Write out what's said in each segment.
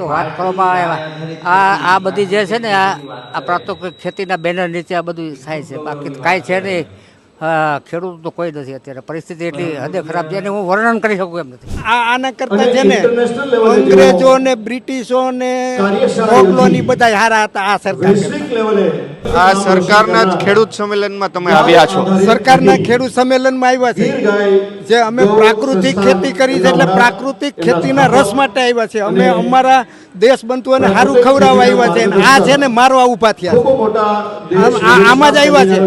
તો વાત કરવામાં આવે આ બધી જે છે ને આ પ્રાકૃતિક ખેતીના બેનર નીચે આ બધું થાય છે, બાકી કાંઈ છે નહીં. ખેડૂત તો કોઈ નથી અત્યારે, પરિસ્થિતિ એટલી હદે ખરાબ છે, હું વર્ણન કરી શકું એમ નથી. આના કરતા છે ને અંગ્રેજો ને બ્રિટિશો ને મોગલોની બધા હારા હતા. આ સરકાર આ સરકારના જ ખેડૂત સંમેલનમાં તમે આવ્યા છો. સરકારના ખેડૂત સંમેલનમાં આવ્યા છે. જે અમે પ્રાકૃતિક ખેતી કરી છે એટલે પ્રાકૃતિક ખેતીના રસ માટે આવ્યા છે. અમે અમારા દેશ બંધુઓને સારું ખવડાવવા આવ્યા છે. આ છે ને મારવા ઉભા થયા આમાં જ આવ્યા છે.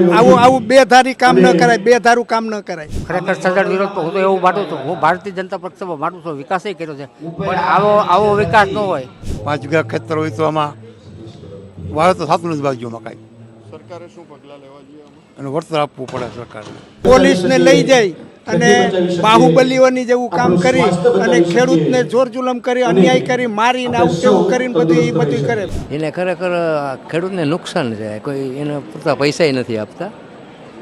આવું બેધારી કામ ન કરાય, બેધારું કામ ન કરાય. ખરેખર સજ્જડ વિરોધ તો હું તો એવું માનું છું. હું ભારતીય જનતા પક્ષમાં માનું છું વિકાસ કર્યો છે, પણ આવો વિકાસ ન હોય. 5 વીઘા ખેતર હોય તો આમાં વાવે તો થતું નથી બાજુમાં કાંઈ. સરકારે શું પગલાં લેવા જોઈએ અને વળતર આપવું પડે સરકારને. પોલીસને લઈ જાય અને બાહુબલીઓની જેવું કામ કરી અને ખેડૂતને જોર જુલમ કરી, અન્યાય કરી, મારીને આવું તેવું કરીને બધું કરે. એને ખરેખર ખેડૂતને નુકસાન છે, કોઈ એને પૂરતા પૈસા નથી આપતા,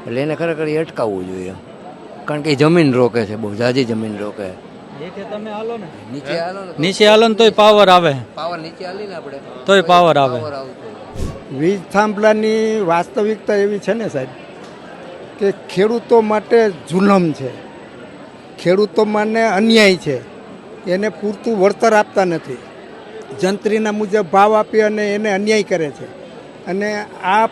એટલે એને ખરેખર એ અટકાવવું જોઈએ. કારણ કે એ જમીન રોકે છે, બહુ ઝાઝી જમીન રોકે. નીચે હાલો ને તોય પાવર આવે. પાવર નીચે હાલી ને આપણે તોય પાવર આવે. વીજ થાંભલાની વાસ્તવિકતા એવી છે ને સાહેબ કે ખેડૂતો માટે જુલમ છે, ખેડૂતો માટે અન્યાય છે. એને પૂરતું વળતર આપતા નથી, જંત્રીના મુજબ ભાવ આપી અને એને અન્યાય કરે છે. અને આ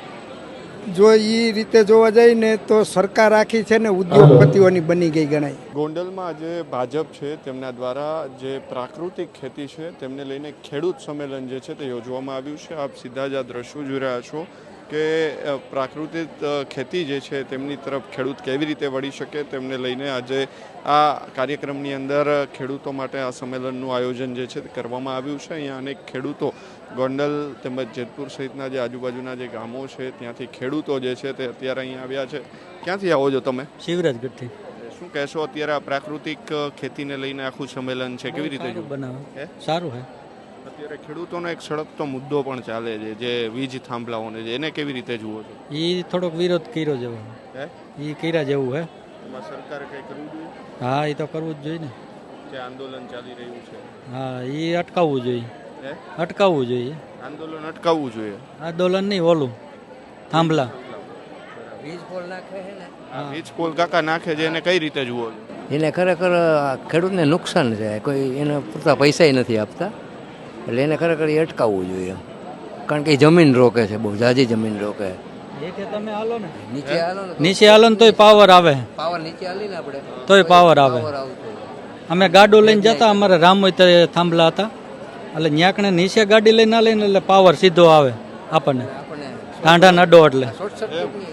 જો એ રીતે જોવા જાય ને તો સરકાર આખી છે ને ઉદ્યોગપતિઓની બની ગઈ ગણાય. ગોંડલમાં આજે ભાજપ છે તેમના દ્વારા જે પ્રાકૃતિક ખેતી છે તેમને લઈને ખેડૂત સંમેલન જે છે તે યોજવામાં આવ્યું છે. આપ સીધા જ આ દ્રશ્યો જોઈ રહ્યા છો કે પ્રાકૃતિક ખેતી જે છે તેમની તરફ ખેડૂત કેવી રીતે વળી શકે તેમને લઈને આજે આ કાર્યક્રમની અંદર ખેડૂતો માટે આ સંમેલનનું આયોજન જે છે તે કરવામાં આવ્યું છે. અહીંયા અનેક ખેડૂતો ગોંડલ તેમજ જેતપુર સહિતના જે આજુબાજુના જે ગામો છે ત્યાંથી ખેડૂતો જે છે તે અત્યારે અહીંયા આવ્યા છે. ક્યાંથી આવો છો તમે? શિવરાજગઢથી. શું કહેશો અત્યારે આ પ્રાકૃતિક ખેતીને લઈને આખું સંમેલન છે, કેવી રીતે બનાવે? સારું છે. અત્યારે ખેડૂતોનો એક સળગતો મુદ્દો પણ ચાલે છે, જે વીજ થાંભલાઓને છે, એને કેવી રીતે જુઓ છો? એ થોડોક વિરોધ કર્યો જેવો, એ કર્યા જેવું હે. એમાં સરકારે કંઈ કરવું જોઈએ? હા, એ તો કરવું જ જોઈએ ને. જે આંદોલન ચાલી રહ્યું છે, હા, એ અટકાવવું જોઈએ. અટકાવવું જોઈએ. આંદોલન અટકાવવું જોઈએ. આંદોલન નહીં, ઓલું થાંભલા વીજ પોલ કાકા નાખે છે, એને કઈ રીતે જુઓ છો? એને ખરેખર ખેડૂતને નુકસાન છે, કોઈ એને પૂરતા પૈસા નથી આપતા, એટલે એને ખરેખર એ અટકાવવું જોઈએ. કારણ કે એ જમીન રોકે છે, બહુ ઝાઝી જમીન રોકે. નીચે હાલો ને તોય પાવર આવે. પાવર નીચે હાલી ને આપણે તોય પાવર આવે. અમે ગાડો લઈને જતા, અમારે રામોઈ થાંભલા હતા, એટલે ન્યાકણે નીચે ગાડી લઈને ના લઈને એટલે પાવર સીધો આવે આપણને ટાંઢા નડો એટલે.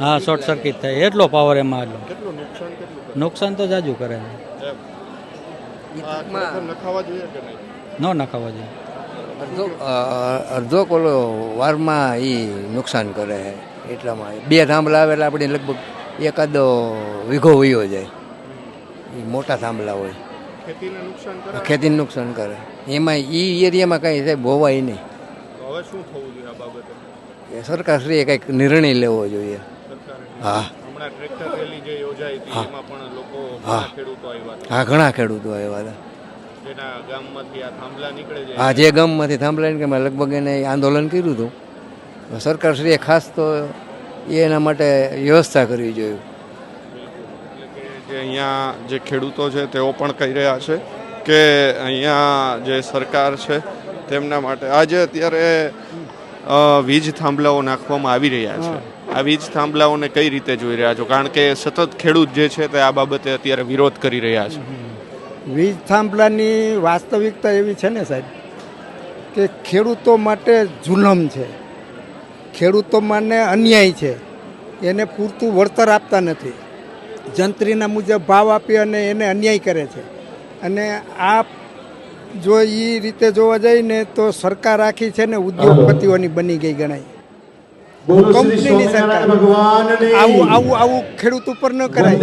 હા, શોર્ટ સર્કિટ થાય, એટલો પાવર એમાં. એટલો નુકસાન તો જાજુ કરે. નખાવા જોઈએ કે નહીં? ન નખાવા જોઈએ. અડધો કોલો વારમાં એ નુકસાન કરે. એટલામાં 2 થાંભલા આવે એટલે આપણે લગભગ એકાદો વીઘો વયો જાય. એ મોટા થાંભલા હોય, ખેતીને નુકસાન કરે. એમાં એ એરિયામાં કાંઈ સાહેબ હોવાય નહીં. હવે શું થવું જોઈએ આ બાબતે? સરકારશ્રીએ કંઈક નિર્ણય લેવો જોઈએ. હા, હમણાં ટ્રેક્ટર રેલી જે યોજાઈ હતી એમાં પણ લોકો, ખેડૂતો આવ્યા હતા. હા, ઘણા ખેડૂતો આવ્યા હતા. જેના ગામમાંથી આ થાંભલા નીકળે છે, હા, જે ગામમાંથી થાંભલા નીકળે લગભગ એને આંદોલન કર્યું હતું. સરકારશ્રીએ ખાસ તો એના માટે વ્યવસ્થા કરવી જોઈએ. એટલે કે જે અહીંયા જે ખેડૂતો છે તેઓ પણ કહી રહ્યા છે કે અહીંયા જે સરકાર છે તેમના માટે આજે અત્યારે વીજ થાંભલાઓ નાખવામાં આવી રહ્યા છે. આ વીજ થાંભલાઓને કઈ રીતે જોઈ રહ્યા છો? કારણ કે સતત ખેડૂત જે છે તે આ બાબતે અત્યારે વિરોધ કરી રહ્યા છે. વીજ થાંભલાની વાસ્તવિકતા એવી છે ને સાહેબ કે ખેડૂતો માટે જુલમ છે, ખેડૂતો માટે અન્યાય છે. એને પૂરતું વળતર આપતા નથી, જંત્રીના મુજબ ભાવ આપી અને એને અન્યાય કરે છે. અને આ જો એ રીતે જોવા જાય ને તો સરકાર આખી છે ને ઉદ્યોગપતિઓની બની ગઈ ગણાય. કંપનીની સરકાર. આવું ખેડૂત ઉપર ન કરાય.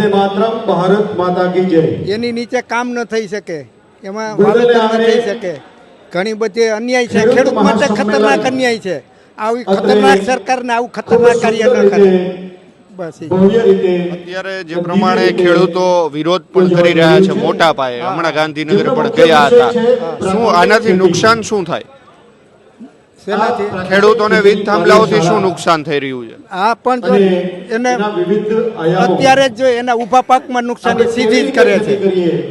એની નીચે કામ ન થઈ શકે, એમાં વાવેતર ન થઈ શકે. ઘણી બધી અન્યાય છે, ખેડૂત માટે ખતરનાક અન્યાય છે. આવી ખતરનાક સરકારને આવું ખતરનાક કાર્ય ન કરે. બસ અત્યારે જે પ્રમાણે ખેડૂતો વિરોધ પણ કરી રહ્યા છે મોટા પાયે, હમણાં ગાંધીનગર પણ ગયા હતા, શું આનાથી નુકસાન શું થાય? શેનાથી ખેડૂતોને વીજ થાંભલાઓથી શું નુકસાન થઈ રહ્યું છે? આ પણ જો એને અત્યારે જ જો એના ઊભા પાકમાં નુકસાની સીધી જ કરે છે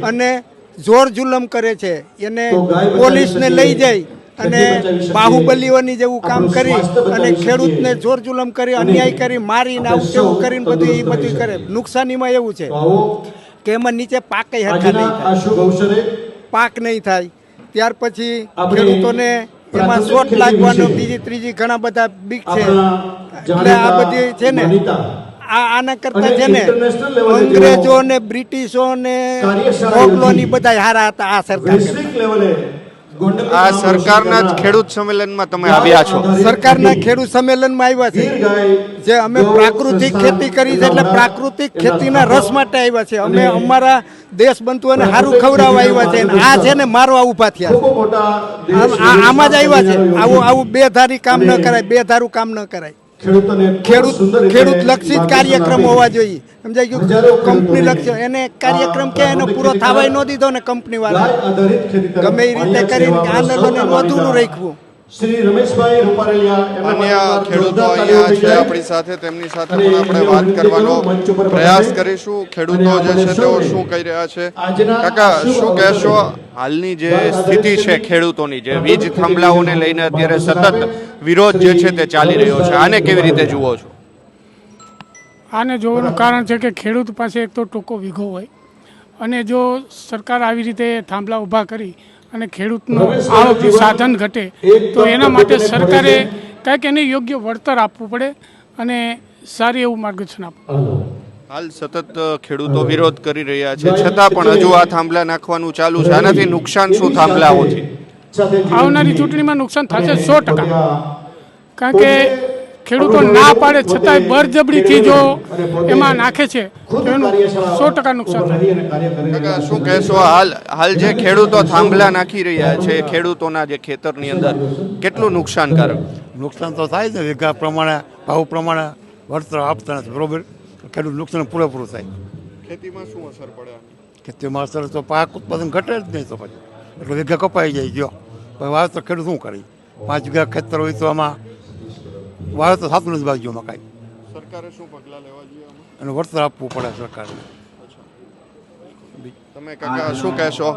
અને જોર જુલમ કરે છે. એને પોલીસને લઈ જાય અને બાહુબલીઓની જેવું કામ કરી અને ખેડૂતને જોર જુલમ કરી અન્યાય કરી મારીને આવું તેવું કરીને બધું કરે. નુકસાનીમાં એવું છે કે એમાં નીચે પાક હરખા નહીં થાય, પાક નહીં થાય. ત્યાર પછી ખેડૂતોને એમાં શોટ લાગવાનો બીજી ત્રીજી ઘણા બધા બીક છે. એટલે આ બધી છે ને આના કરતા છે ને અંગ્રેજો ને બ્રિટિશો ને મોગલોની બધા હારા હતા આ સરકાર કરતા. આ સરકારના જ ખેડૂત સંમેલનમાં તમે આવ્યા છો. સરકારના ખેડૂત સંમેલનમાં આવ્યા છે જે અમે પ્રાકૃતિક ખેતી કરી છે એટલે પ્રાકૃતિક ખેતીના રસ માટે આવ્યા છે. અમે અમારા દેશ બંધુઓને સારું ખવડાવવા આવ્યા છે. આ છે ને મારવા ઊભા થયા છે. આમાં જ આવ્યા છે. આવું બેધારી કામ ન કરાય, બેધારું કામ ન કરાય. ખેડૂત લક્ષિત કાર્યક્રમ હોવા જોઈએ. સમજાઈ ગયું? કંપની લક્ષિત એને કાર્યક્રમ કે એનો પૂરો થવાય ન દીધો ને કંપની વાળા ગમે એ રીતે કરીને આંદોલન અધૂરું રાખ્યું. અન્ય ખેડૂતો અહીંયા છે આપણી સાથે, તેમની સાથે પણ આપણે વાત કરવાનો પ્રયાસ કરીશું. ખેડૂતો જે છે તેઓ શું કહી રહ્યા છે? કાકા, શું કહેશો? હાલની જે સ્થિતિ છે ખેડૂતોની, જે વીજ થાંભલાઓને લઈને અત્યારે સતત વિરોધ જે છે તે ચાલી રહ્યો છે, આને કેવી રીતે જુઓ છો? આને જોવાનું કારણ છે કે ખેડૂત પાસે એક તો ટૂંકો વીઘો હોય અને જો સરકાર આવી રીતે થાંભલા ઊભા કરી અને ખેડૂતનું આવક સાધન ઘટે તો એના માટે સરકારે કંઈક એને યોગ્ય વળતર આપવું પડે અને સારી એવું માર્ગદર્શન આપવું. હાલ સતત ખેડૂતો વિરોધ કરી રહ્યા છે, છતાં પણ હજુ આ થાંભલા નાખવાનું ચાલુ છે. આનાથી નુકસાન શું થાંભલાઓથી? આવનારી ચૂંટણીમાં નુકસાન થશે 100%. કારણ કે ખેડૂતો ના પાડે છતાંય બળજબરીથી જો એમાં નાખે છે તો એનું 100% નુકસાન થાય. કાકા, શું કહેશો? હાલ જે ખેડૂતો થાંભલા નાખી રહ્યા છે, ખેડૂતોના જે ખેતરની અંદર, કેટલું નુકસાનકારક? નુકસાન તો થાય છે, વીઘા પ્રમાણે ભાવ પ્રમાણે વળતર આપતા નથી, બરોબર. ખેડૂત નુકસાન પૂરેપૂરું થાય. ખેતીમાં શું અસર પડે? ખેતીમાં અસર તો પાક ઉત્પાદન ઘટે જ નહીં. તો પછી એટલે વીઘા કપાઈ જાય ગયો. પછી વાવેતર ખેડૂત શું કરી? 5 વીઘા ખેતર હોય તો આમાં વાવેતર થતું નથી બાજુમાં કાંઈ. સરકારે શું પગલાં લેવા જોઈએ આમાં? અને વળતર આપવું પડે સરકારને. તમે કાકા શું કહેશો?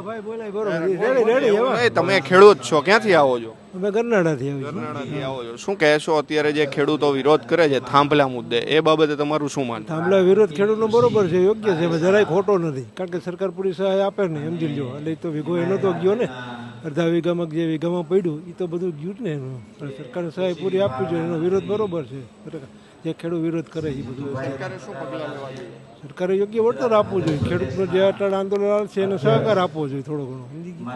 તમે ખેડૂત છો, ક્યાંથી આવો છો? અમે ગરનાળાથી ગરનાળાથી આવો છો. શું કહેશો અત્યારે જે ખેડૂતો વિરોધ કરે છે થાંભલા મુદ્દે, એ બાબતે તમારું શું માનવું? થાંભલા વિરોધ ખેડૂતનો બરોબર છે, યોગ્ય છે, જરાય ખોટો નથી. કારણ કે સરકાર પૂરી સહાય આપે ને, સમજી લો. એટલે એ તો વીઘો એનો તો ગયો ને, અડધા વીઘામાં જે વીઘામાં પડ્યું એ તો બધું ગયું જ ને એનું. સરકારે સહાય પૂરી આપવી જોઈએ, એનો વિરોધ બરોબર છે. જે ખેડૂત વિરોધ કરે છે બધું સરકારે શું પગલાં લેવા જોઈએ? સરકારે યોગ્ય વળતર આપવું જોઈએ. ખેડૂતનો જે અટલ આંદોલન છે એને સહકાર આપવો જોઈએ થોડો ઘણો. સમજી ગયું?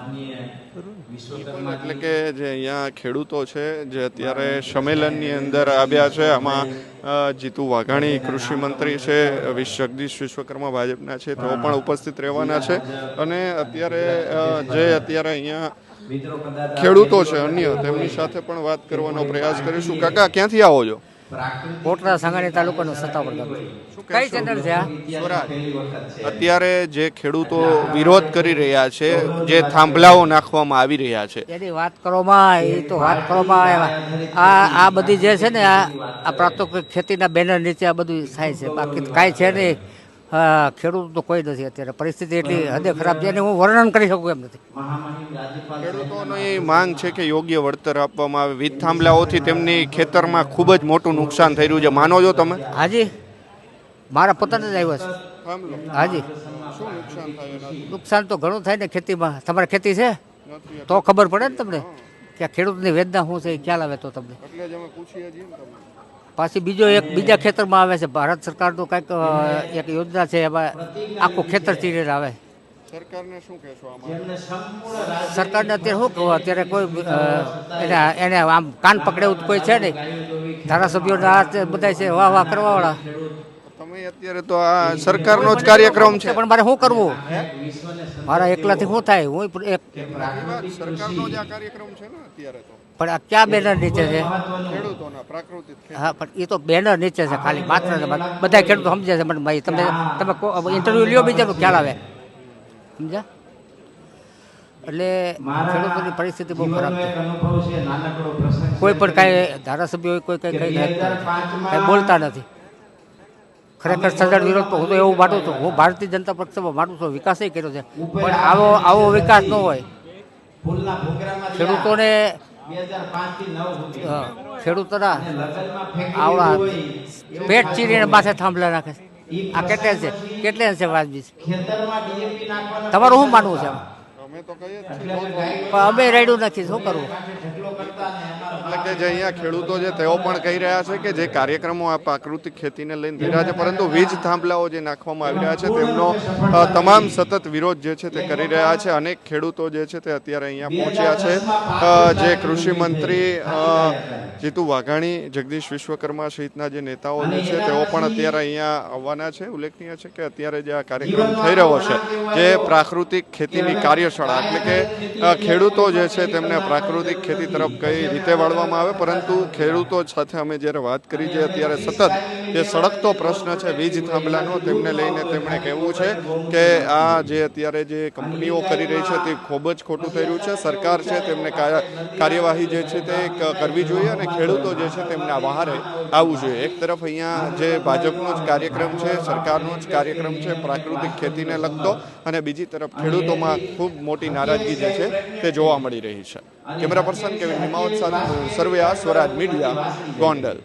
એટલે કે જે અહીંયા ખેડૂતો છે જે અત્યારે સંમેલનની અંદર આવ્યા છે, આમાં જીતુ વાઘાણી કૃષિ મંત્રી છે, જગદીશ વિશ્વકર્મા ભાજપના છે, તેઓ પણ ઉપસ્થિત રહેવાના છે. અને અત્યારે અહીંયા ખેડૂતો છે અન્ય, તેમની સાથે પણ વાત કરવાનો પ્રયાસ કરીશું. કાકા, ક્યાંથી આવો છો? કોટડા સાંગાણી તાલુકાનું સત્તાવર ગામ. કઈ ચેનલ છે આ? અત્યારે જે ખેડૂતો વિરોધ કરી રહ્યા છે, જે થાંભલાઓ નાખવામાં આવી રહ્યા છે, એની વાત કરવામાં એ તો વાત કરવામાં આ બધી જે છે ને આ પ્રાકૃતિક ખેતીના બેનર નીચે આ બધું થાય છે. બાકી કાંઈ છે નહીં. ખેડૂત તો કોઈ નથી. અત્યારે પરિસ્થિતિ એટલી હદે ખરાબ છે, હું વર્ણન કરી શકું એમ નથી. ખેડૂતોની માંગ છે કે યોગ્ય વળતર આપવામાં આવે. વીજ થાંભલાઓથી તેમની ખેતરમાં ખૂબ જ મોટું નુકસાન થઈ રહ્યું છે. માનો છો તમે? હાજી, મારા પોતાને જ આવ્યા છે. હાજી, નુકસાન તો ઘણું થાય ને ખેતીમાં. તમારે ખેતી છે તો ખબર પડે ને તમને કે ખેડૂતની વેદના શું છે, એ ખ્યાલ આવે તો તમને. પાછી બીજા ખેતરમાં આવે છે. ભારત સરકારનું કંઈક એક યોજના છે, એમાં આખું ખેતર ચીરીને આવે. સરકારને શું કહેશો આમાં? સરકારને અત્યારે શું કહું? અત્યારે કોઈ એને આમ કાન પકડેવું કોઈ છે નહીં. ધારાસભ્યોના આ બધા છે વાહ કરવાવાળા. તમે અત્યારે તો આ સરકારનો જ કાર્યક્રમ છે, પણ મારે શું કરવું? મારા એકલાથી શું થાય? હું સરકારનો જ આ કાર્યક્રમ છે ને અત્યારે તો. પણ આ ક્યાં બેનર નીચે છે? ખેડૂતોના પ્રાકૃતિક ખેતી. હા, પણ એ તો બેનર નીચે છે ખાલી, માત્ર બધા ખેડૂતો સમજે છે. મને ભાઈ તમે ઇન્ટરવ્યુ લ્યો, બીજાનો ખ્યાલ આવે. સમજ્યા? એટલે ખેડૂતોની પરિસ્થિતિ બહુ ખરાબ છે. કોઈ પણ કાંઈ ધારાસભ્ય હોય કોઈ કાંઈ બોલતા નથી. ખરેખર સજ્જડ વિરોધ તો હું તો એવું માનું છું. હું ભારતીય જનતા પક્ષમાં માનું છું, વિકાસય કર્યો છે, પણ આવો વિકાસ ન હોય. ખેડૂતોના આવડા પેટ ચીરીને માથે થાંભલા નાખે છે. આ કેટલે છે વાજબી છે? તમારું શું માનવું છે? અમે તો કહીએ જ છીએ. પણ અમે રેડ્યું નથી, શું કરવું? એટલે કે જે અહીંયા ખેડૂતો છે તેઓ પણ કહી રહ્યા છે કે જે કાર્યક્રમો આ પ્રાકૃતિક ખેતીને લઈને થઈ રહ્યા છે, પરંતુ વીજ થાંભલાઓ જે નાખવામાં આવી રહ્યા છે તેમનો તમામ સતત વિરોધ જે છે તે કરી રહ્યા છે. અનેક ખેડૂતો જે છે તે અત્યારે અહીંયા પહોંચ્યા છે. જે કૃષિ મંત્રી જીતુ વાઘાણી, જગદીશ વિશ્વકર્મા સહિતના જે નેતાઓ જે છે તેઓ પણ અત્યારે અહીંયા આવવાના છે. ઉલ્લેખનીય છે કે અત્યારે જે આ કાર્યક્રમ થઈ રહ્યો છે, જે પ્રાકૃતિક ખેતીની કાર્યશાળા, એટલે કે ખેડૂતો જે છે તેમને પ્રાકૃતિક ખેતી તરફ કઈ રીતે વળવામાં આવે, પરંતુ ખેડૂતો સાથે અમે જ્યારે વાત કરી, જે અત્યારે સતત જે સળગતો પ્રશ્ન છે વીજ થાંભલાનો, તેમને લઈને તેમણે કહેવું છે કે આ જે અત્યારે જે કંપનીઓ કરી રહી છે તે ખૂબ જ ખોટું થઈ રહ્યું છે. સરકાર છે તેમને કાર્યવાહી જે છે તે કરવી જોઈએ અને ખેડૂતો જે છે તેમને આ બહારે આવવું જોઈએ. એક તરફ અહીંયા જે ભાજપનો જ કાર્યક્રમ છે, સરકારનો જ કાર્યક્રમ છે પ્રાકૃતિક ખેતીને લગતો, અને બીજી તરફ ખેડૂતોમાં ખૂબ મોટી નારાજગી જે છે તે જોવા મળી રહી છે. કેમેરા પર્સન કેવિન નિમાવત સાથે સર્વે સ્વરાજ મીડિયા, ગોંડલ.